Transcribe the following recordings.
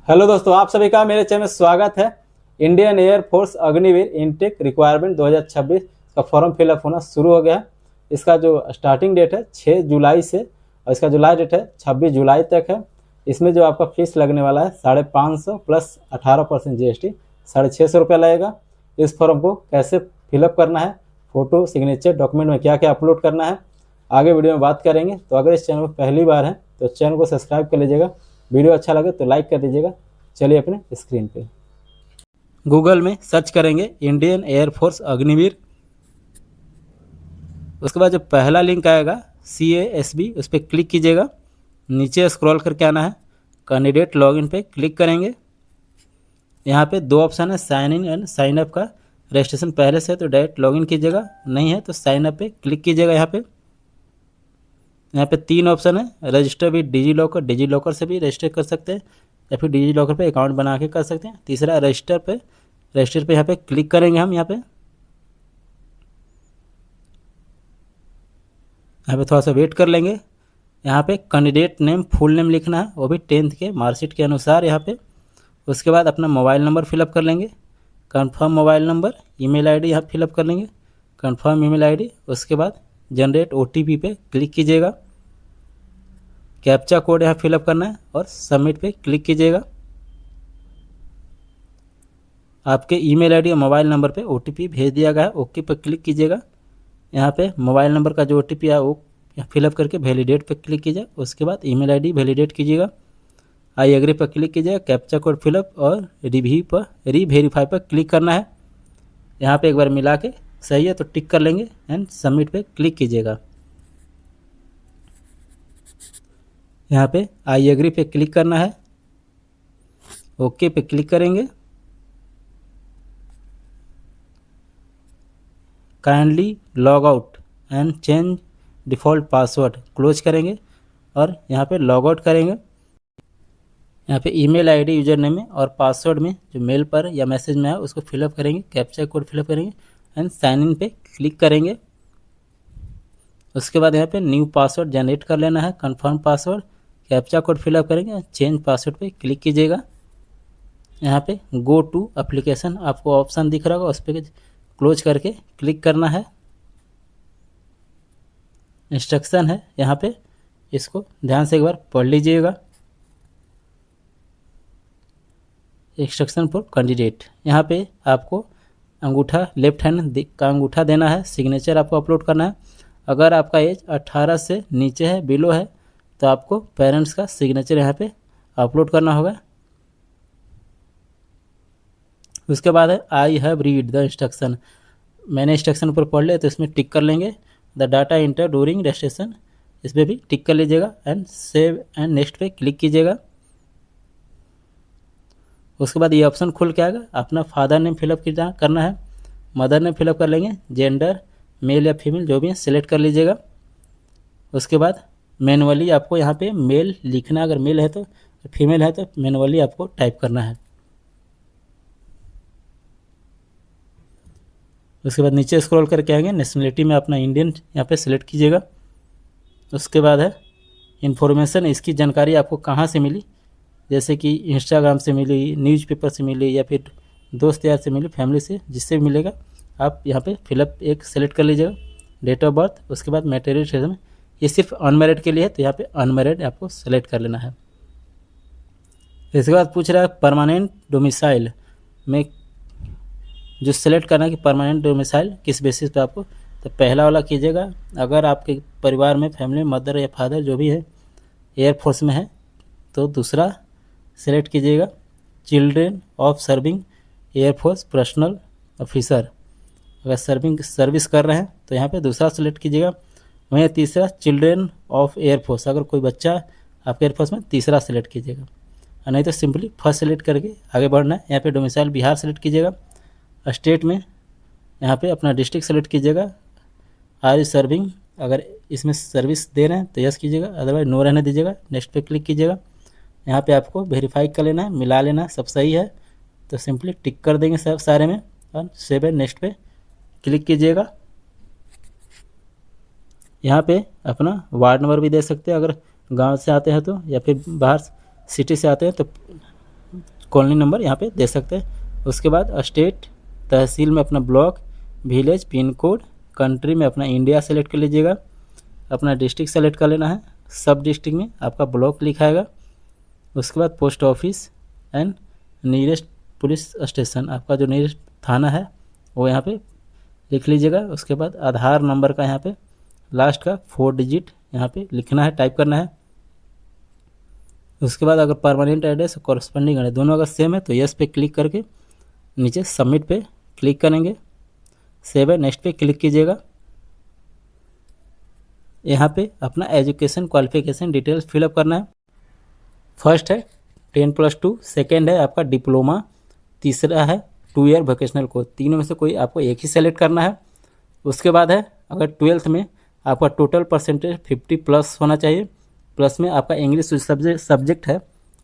Hello दोस्तों, आप सभी का मेरे चैनल में स्वागत है। Indian air force Agniveer intake requirement 2026 का फॉर्म फिलअप होना शुरू हो गया है। इसका जो स्टार्टिंग डेट है 6 जुलाई से और इसका जो लास्ट डेट है 26 जुलाई तक है। इसमें जो आपका फीस लगने वाला है 550 प्लस 18% GST 650 रुपया लगेगा। इस फॉर्म को कैसे फिलअप करना है, फोटो सिग्नेचर डॉक्यूमेंट में क्या क्या अपलोड करना है, आगे वीडियो में बात करेंगे। तो अगर इस चैनल पर पहली बार है तो चैनल को सब्सक्राइब कर लीजिएगा, वीडियो अच्छा लगे तो लाइक कर दीजिएगा। चलिए अपने स्क्रीन पे गूगल में सर्च करेंगे इंडियन एयरफोर्स अग्निवीर। उसके बाद जो पहला लिंक आएगा CASB, उस पर क्लिक कीजिएगा। नीचे स्क्रॉल करके आना है, कैंडिडेट लॉगिन पे क्लिक करेंगे। यहाँ पे दो ऑप्शन है, sign in and sign up का। रजिस्ट्रेशन पहले से है तो डायरेक्ट लॉगिन कीजिएगा, नहीं है तो साइन अप पे क्लिक कीजिएगा। यहाँ पे तीन ऑप्शन है, रजिस्टर भी डिजी लॉकर से भी रजिस्टर कर सकते हैं या फिर डिजी लॉकर पे अकाउंट बना के कर सकते हैं। तीसरा रजिस्टर पे यहाँ पे क्लिक करेंगे हम। यहाँ पे थोड़ा सा वेट कर लेंगे। यहाँ पे कैंडिडेट नेम फुल नेम लिखना है, वो भी 10th के मार्कशीट के अनुसार यहाँ पे। उसके बाद अपना मोबाइल नंबर फिलअप कर लेंगे, confirm mobile number. Email ID यहाँ फिलअप कर लेंगे, कंफर्म ईमेल आईडी। उसके बाद जनरेट OTP पे क्लिक कीजिएगा, कैप्चा कोड यहाँ फिलअप करना है और सबमिट पे क्लिक कीजिएगा। आपके ईमेल आईडी और मोबाइल नंबर पे OTP भेज दिया गया है, ओके पर क्लिक कीजिएगा। यहाँ पे मोबाइल नंबर का जो OTP है वो फिलअप करके वैलिडेट पे क्लिक कीजिए। उसके बाद ईमेल आईडी वैलिडेट कीजिएगा, आई एग्री पर क्लिक कीजिएगा। कैप्चा कोड फिलअप और रीवेरीफाई पर क्लिक करना है। यहाँ पे एक बार मिला के सही है तो टिक कर लेंगे एंड सबमिट पे क्लिक कीजिएगा। यहाँ पे आई एग्री पे क्लिक करना है, ओके पे क्लिक करेंगे। Kindly log out and change default password close करेंगे और यहाँ पे लॉग आउट करेंगे। यहाँ पे ईमेल आईडी यूजर नेम में और पासवर्ड में जो मेल पर या मैसेज में है उसको फिलअप करेंगे, कैप्चा कोड फिलअप करेंगे एंड साइन इन पे क्लिक करेंगे। उसके बाद यहाँ पे न्यू पासवर्ड जनरेट कर लेना है, confirm password, captcha code fill up करेंगे, चेंज पासवर्ड पे क्लिक कीजिएगा। यहाँ पे गो टू एप्लीकेशन आपको ऑप्शन दिख रहा होगा, उस पर क्लोज करके क्लिक करना है। इंस्ट्रक्शन है यहाँ पे, इसको ध्यान से एक बार पढ़ लीजिएगा। इंस्ट्रक्शन फॉर कैंडिडेट, यहाँ पे आपको अंगूठा लेफ्ट हैंड का अंगूठा देना है, सिग्नेचर आपको अपलोड करना है। अगर आपका एज 18 से नीचे है, बिलो है, तो आपको पेरेंट्स का सिग्नेचर यहाँ पे अपलोड करना होगा। उसके बाद है I have read the instruction, मैंने इंस्ट्रक्शन ऊपर पढ़ लिया तो इसमें टिक कर लेंगे। The data inter during registration, इस पर भी टिक कर लीजिएगा एंड सेव एंड नेक्स्ट पे क्लिक कीजिएगा। उसके बाद ये ऑप्शन खुल के आएगा, अपना फादर नेम फिलअप करना है, मदर नेम फिलअप कर लेंगे, जेंडर मेल या फीमेल जो भी है सिलेक्ट कर लीजिएगा। उसके बाद मैनुअली आपको यहाँ पे मेल लिखना, अगर मेल है तो, फीमेल है तो मैनुअली आपको टाइप करना है। उसके बाद नीचे स्क्रॉल करके आएंगे, नेशनलिटी में अपना इंडियन यहाँ पे सिलेक्ट कीजिएगा। उसके बाद है इन्फॉर्मेशन, इसकी जानकारी आपको कहाँ से मिली, जैसे कि इंस्टाग्राम से मिली, न्यूज़पेपर से मिली या फिर दोस्त यार से मिली, फैमिली से, जिससे भी मिलेगा आप यहाँ पे फिलअप एक सेलेक्ट कर लीजिएगा। डेट ऑफ बर्थ, उसके बाद मैरिड स्टेटस, ये सिर्फ अनमैरिड के लिए है तो यहाँ पे अनमैरिड आपको सेलेक्ट कर लेना है। इसके बाद पूछ रहा है परमानेंट डोमिसाइल में जो सेलेक्ट करना है कि परमानेंट डोमिसाइल किस बेसिस पे आपको, तो पहला वाला कीजिएगा। अगर आपके परिवार में फैमिली मदर या फादर जो भी है एयरफोर्स में है तो दूसरा सेलेक्ट कीजिएगा, children of serving air force personal officer, अगर सर्विस कर रहे हैं तो यहाँ पे दूसरा सेलेक्ट कीजिएगा। वहीं तीसरा चिल्ड्रेन ऑफ एयरफोर्स, अगर कोई बच्चा आपके एयरफोर्स में, तीसरा सेलेक्ट कीजिएगा, और नहीं तो सिंपली फर्स्ट सेलेक्ट करके आगे बढ़ना है। यहाँ पे डोमिसाइल बिहार सेलेक्ट कीजिएगा। स्टेट में यहाँ पे अपना डिस्ट्रिक्ट सेलेक्ट कीजिएगा। आर यू सर्विंग, अगर इसमें सर्विस दे रहे हैं तो यस कीजिएगा, अदरवाइज नो रहने दीजिएगा। नेक्स्ट पे क्लिक कीजिएगा। यहाँ पे आपको वेरीफाई कर लेना है, मिला लेना, सब सही है तो सिंपली टिक कर देंगे सब सारे में और सेव एंड नेक्स्ट पे क्लिक कीजिएगा। यहाँ पे अपना वार्ड नंबर भी दे सकते हैं अगर गांव से आते हैं तो, या फिर बाहर सिटी से आते हैं तो कॉलोनी नंबर यहाँ पे दे सकते हैं। उसके बाद स्टेट, तहसील में अपना block, village, pin code, country में अपना इंडिया सेलेक्ट कर लीजिएगा, अपना डिस्ट्रिक्ट सेलेक्ट कर लेना है, सब डिस्ट्रिक्ट में आपका ब्लॉक लिखाएगा। उसके बाद post office and nearest police station, आपका जो नियरेस्ट थाना है वो यहाँ पे लिख लीजिएगा। उसके बाद आधार नंबर का यहाँ पे लास्ट का 4 डिजिट यहाँ पे लिखना है, टाइप करना है। उसके बाद अगर परमानेंट एड्रेस और कॉरस्पॉन्डिंग एड्रेस दोनों अगर सेम है तो यस पे क्लिक करके नीचे सबमिट पे क्लिक करेंगे, सेव है नेक्स्ट पे क्लिक कीजिएगा। यहाँ पे अपना एजुकेशन क्वालिफिकेशन डिटेल्स फिलअप करना है। फर्स्ट है 10+2, सेकेंड है आपका डिप्लोमा, तीसरा है 2 ईयर वोकेशनल कोर्स। तीनों में से कोई आपको एक ही सेलेक्ट करना है। उसके बाद है अगर 12th में आपका टोटल परसेंटेज 50+ होना चाहिए, प्लस में आपका इंग्लिश सब्जेक्ट है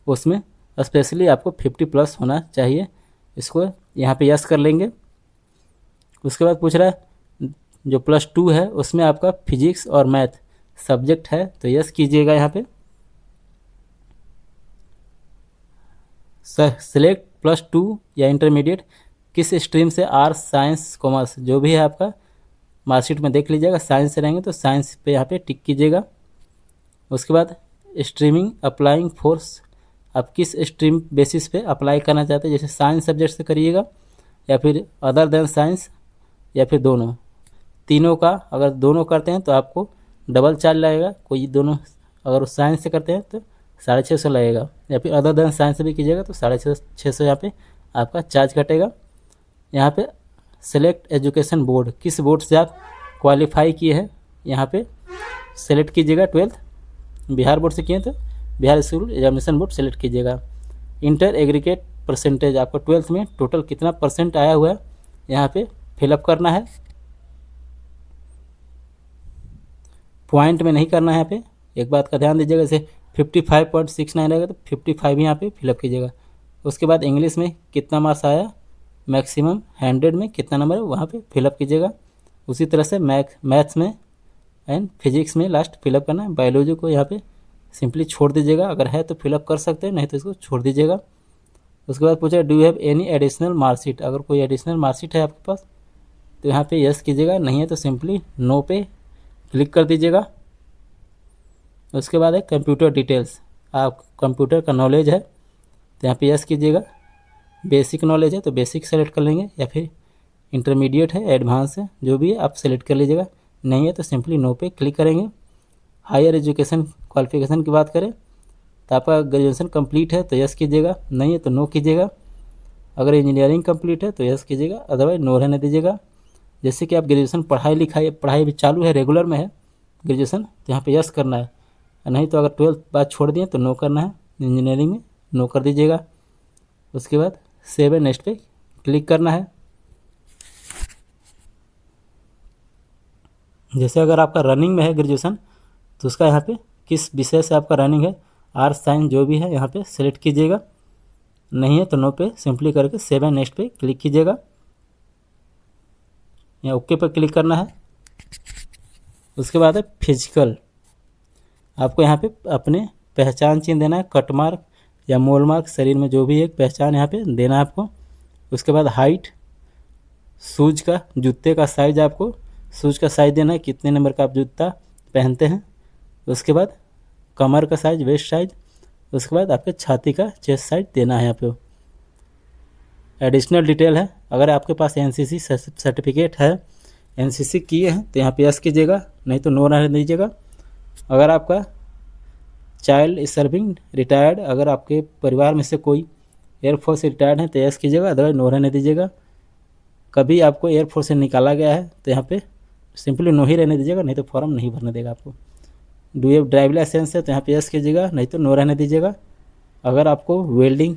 उसमें स्पेशली आपको 50+ होना चाहिए। इसको यहाँ पे यस कर लेंगे। उसके बाद पूछ रहा है जो +2 है उसमें आपका फिजिक्स और मैथ सब्जेक्ट है तो यस कीजिएगा। यहाँ पे सेलेक्ट +2 या इंटरमीडिएट किस स्ट्रीम से, आर्ट्स, साइंस, कॉमर्स, जो भी है आपका मार्कशीट में देख लीजिएगा। साइंस से रहेंगे तो साइंस पे यहाँ पे टिक कीजिएगा। उसके बाद स्ट्रीमिंग अप्लाइंग फोर्स, आप किस स्ट्रीम बेसिस पे अप्लाई करना चाहते हैं, जैसे साइंस सब्जेक्ट से करिएगा या फिर अदर देन साइंस या फिर दोनों, तीनों का। अगर दोनों करते हैं तो आपको डबल चार्ज लगेगा, कोई दोनों अगर साइंस से करते हैं तो 650 लगेगा, या फिर अदर देन साइंस से भी कीजिएगा तो 650 यहाँ पे आपका चार्ज कटेगा। यहाँ पे सेलेक्ट एजुकेशन बोर्ड, किस बोर्ड से आप क्वालिफाई किए हैं यहाँ पे सेलेक्ट कीजिएगा। 12th बिहार बोर्ड से किए तो Bihar school examination board select कीजिएगा। इंटर एग्रीगेट परसेंटेज, आपको 12th में टोटल कितना % आया हुआ है यहाँ पे फिलअप करना है। पॉइंट में नहीं करना है यहाँ पे, एक बात का ध्यान दीजिएगा, जैसे 55.69 रहेगा तो 55 यहाँ पे फिलअप कीजिएगा। उसके बाद इंग्लिश में कितना मार्क्स आया, मैक्सिमम 100 में कितना नंबर है वहाँ पे फिलअप कीजिएगा। उसी तरह से मैथ्स में एंड फिजिक्स में लास्ट फिलअप करना है। बायोलॉजी को यहाँ पे सिंपली छोड़ दीजिएगा, अगर है तो फिलअप कर सकते हैं, नहीं तो इसको छोड़ दीजिएगा। उसके बाद पूछा do you have any additional marksheet, अगर कोई एडिशनल मार्कशीट है आपके पास तो यहाँ पे यस कीजिएगा, नहीं है तो सिंपली नो पे क्लिक कर दीजिएगा। उसके बाद है कंप्यूटर डिटेल्स, आप कंप्यूटर का नॉलेज है तो यहाँ पे यस कीजिएगा। बेसिक नॉलेज है तो बेसिक सेलेक्ट कर लेंगे, या फिर इंटरमीडिएट है, एडवांस है, जो भी है आप सेलेक्ट कर लीजिएगा, नहीं है तो सिंपली नो पे क्लिक करेंगे। हायर एजुकेशन क्वालिफिकेशन की बात करें तो आपका ग्रेजुएशन कंप्लीट है तो यस कीजिएगा, नहीं है तो नो कीजिएगा। अगर इंजीनियरिंग कंप्लीट है तो यस कीजिएगा, अदरवाइज नो रहने दीजिएगा। जैसे कि आप ग्रेजुएशन पढ़ाई भी चालू है, रेगुलर में है ग्रेजुएशन तो यहाँ पे यस करना है, नहीं तो अगर 12th बाद छोड़ दिए तो नो करना है। इंजीनियरिंग में नो कर दीजिएगा। उसके बाद सेव एंड नेक्स्ट पे क्लिक करना है। जैसे अगर आपका रनिंग में है ग्रेजुएशन तो उसका यहाँ पे किस विषय से आपका रनिंग है, आर्ट्स, साइंस, जो भी है यहाँ पे सेलेक्ट कीजिएगा, नहीं है तो नो पे सिंपली करके सेव एंड नेक्स्ट पे क्लिक कीजिएगा। यहाँ ओके पर क्लिक करना है। उसके बाद है फिजिकल, आपको यहाँ पे अपने पहचान चिन्ह देना है, कट मार्क या मोल मार्क, शरीर में जो भी एक पहचान यहाँ पे देना है आपको। उसके बाद हाइट, शूज का, जूते का साइज, आपको शूज का साइज देना है, कितने नंबर का आप जूता पहनते हैं। उसके बाद कमर का साइज, वेस्ट साइज। उसके बाद आपके छाती का चेस्ट साइज देना है यहाँ पे। एडिशनल डिटेल है, अगर आपके पास एनसीसी सर्टिफिकेट है, एनसीसी किए हैं तो यहाँ पे यस कीजिएगा, नहीं तो नो रहने दीजिएगा। अगर आपका चाइल्ड सर्विंग रिटायर्ड, अगर आपके परिवार में से कोई एयरफोर्स से रिटायर्ड है तो यस कीजिएगा, अदरवाइज नो रहने दीजिएगा। कभी आपको एयरफोर्स से निकाला गया है तो यहाँ पे सिंपली नो ही रहने दीजिएगा, नहीं तो फॉर्म नहीं भरने देगा आपको। Do you have driving licence है तो यहाँ पे यस कीजिएगा, नहीं तो नो रहने दीजिएगा। अगर आपको वेल्डिंग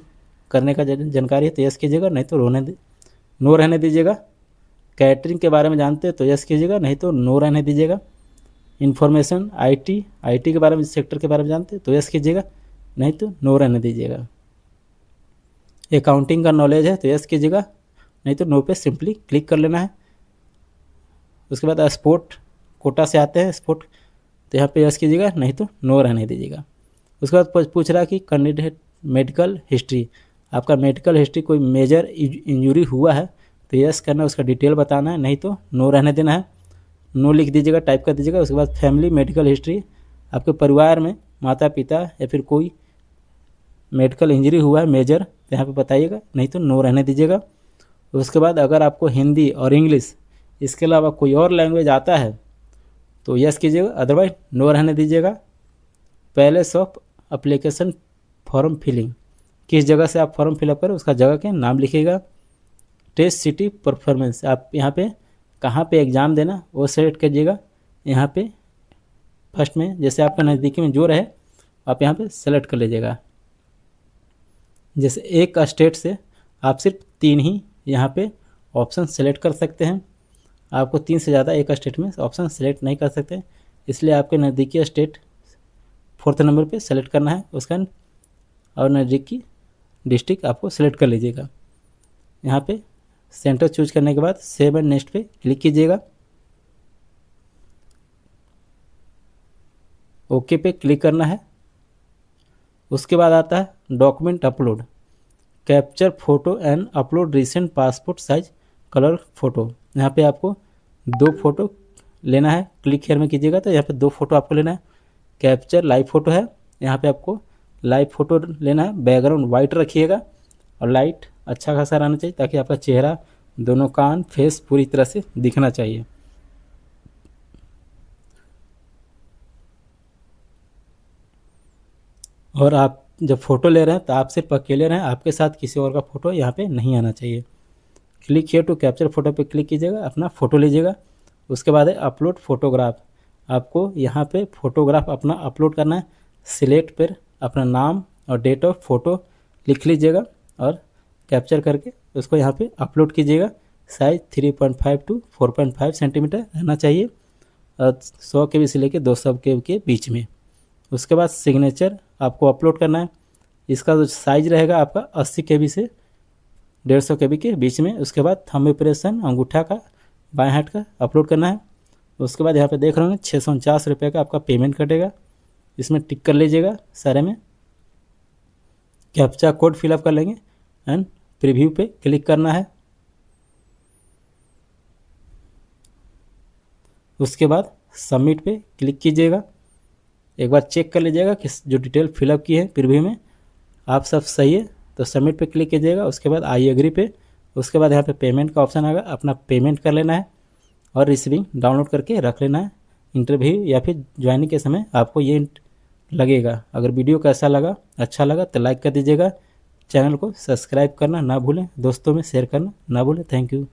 करने का जानकारी है तो यस कीजिएगा, नहीं तो नो रहने दीजिएगा। कैटरिंग के बारे में जानते हैं तो यस कीजिएगा, नहीं तो नो रहने दीजिएगा। इन्फॉर्मेशन आईटी के बारे में, सेक्टर के बारे में जानते हैं तो यस कीजिएगा, नहीं तो नो रहने दीजिएगा। अकाउंटिंग का नॉलेज है तो यस कीजिएगा, नहीं तो नो पे सिंपली क्लिक कर लेना है। उसके बाद स्पोर्ट कोटा से आते हैं, स्पोर्ट तो यहाँ पे यस कीजिएगा, नहीं तो नो रहने दीजिएगा। उसके बाद पूछ रहा कि कैंडिडेट मेडिकल हिस्ट्री, आपका मेडिकल हिस्ट्री कोई मेजर इंजरी हुआ है तो यस करना है, उसका डिटेल बताना है, नहीं तो नो रहने देना है। नो लिख दीजिएगा, टाइप कर दीजिएगा। उसके बाद फैमिली मेडिकल हिस्ट्री, आपके परिवार में माता पिता या फिर कोई मेडिकल इंजरी हुआ है मेजर तो यहाँ पे बताइएगा, नहीं तो नो रहने दीजिएगा। उसके बाद अगर आपको हिंदी और इंग्लिश इसके अलावा कोई और लैंग्वेज आता है तो यस कीजिएगा, अदरवाइज नो रहने दीजिएगा। Place of application form filling, किस जगह से आप फॉर्म फिलअप करें उसका जगह के नाम लिखिएगा। टेस्ट सिटी परफॉर्मेंस, आप यहाँ पे कहाँ पे एग्ज़ाम देना वो सेलेक्ट कीजिएगा। यहाँ पे फर्स्ट में जैसे आपका नज़दीकी में जो रहे आप यहाँ पे सेलेक्ट कर लीजिएगा। जैसे एक स्टेट से आप सिर्फ 3 ही यहाँ पे ऑप्शन सेलेक्ट कर सकते हैं, आपको 3 से ज़्यादा एक स्टेट में ऑप्शन सेलेक्ट नहीं कर सकते, इसलिए आपके नज़दीकी स्टेट 4th नंबर पे सेलेक्ट करना है उसका, और नज़दीकी डिस्ट्रिक्ट आपको सेलेक्ट कर लीजिएगा। यहाँ पे सेंटर चूज करने के बाद सेव एंड नेक्स्ट पे क्लिक कीजिएगा। ओके पे क्लिक करना है। उसके बाद आता है document upload, capture photo and upload recent passport size colour photo. यहाँ पे आपको 2 फोटो लेना है, क्लिक हेयर में कीजिएगा तो यहाँ पे 2 फोटो आपको लेना है। कैप्चर लाइव फोटो है, यहाँ पे आपको लाइव फोटो लेना है, बैकग्राउंड वाइट रखिएगा और लाइट अच्छा खासा रहना चाहिए ताकि आपका चेहरा, दोनों कान, फेस पूरी तरह से दिखना चाहिए। और आप जब फ़ोटो ले रहे हैं तो आप सिर्फ अकेले रहें, आपके साथ किसी और का फ़ोटो यहाँ पे नहीं आना चाहिए। Click here to capture photo पे क्लिक कीजिएगा, अपना फ़ोटो लीजिएगा। उसके बाद है अपलोड फोटोग्राफ, आपको यहाँ पे फ़ोटोग्राफ अपना अपलोड करना है। सिलेक्ट पर अपना नाम और डेट ऑफ फ़ोटो लिख लीजिएगा और कैप्चर करके उसको यहाँ पे अपलोड कीजिएगा। साइज़ 3.5 टू 4.5 सेंटीमीटर रहना चाहिए और 100 KB से लेकर 200 KB के बीच में। उसके बाद सिग्नेचर आपको अपलोड करना है, इसका जो साइज रहेगा आपका 80 KB से 150 KB के बीच में। उसके बाद थंब इंप्रेशन अंगूठा का बाएं हाथ का अपलोड करना है। उसके बाद यहाँ पे देख रहे होंगे 649 रुपये का आपका पेमेंट कटेगा, इसमें टिक कर लीजिएगा सारे में। कैप्चा कोड फिलअप कर लेंगे एंड प्रीव्यू पे क्लिक करना है। उसके बाद सबमिट पे क्लिक कीजिएगा। एक बार चेक कर लीजिएगा कि जो डिटेल फिलअप की है प्रीव्यू में आप सब सही है तो सबमिट पे क्लिक कीजिएगा। उसके बाद आई एग्री पे, उसके बाद यहाँ पे पेमेंट का ऑप्शन आएगा, अपना पेमेंट कर लेना है और रिसीविंग डाउनलोड करके रख लेना है। इंटरव्यू या फिर ज्वाइनिंग के समय आपको ये लगेगा। अगर वीडियो कैसा लगा, अच्छा लगा तो लाइक कर दीजिएगा, चैनल को सब्सक्राइब करना ना भूलें, दोस्तों में शेयर करना ना भूलें। Thank you.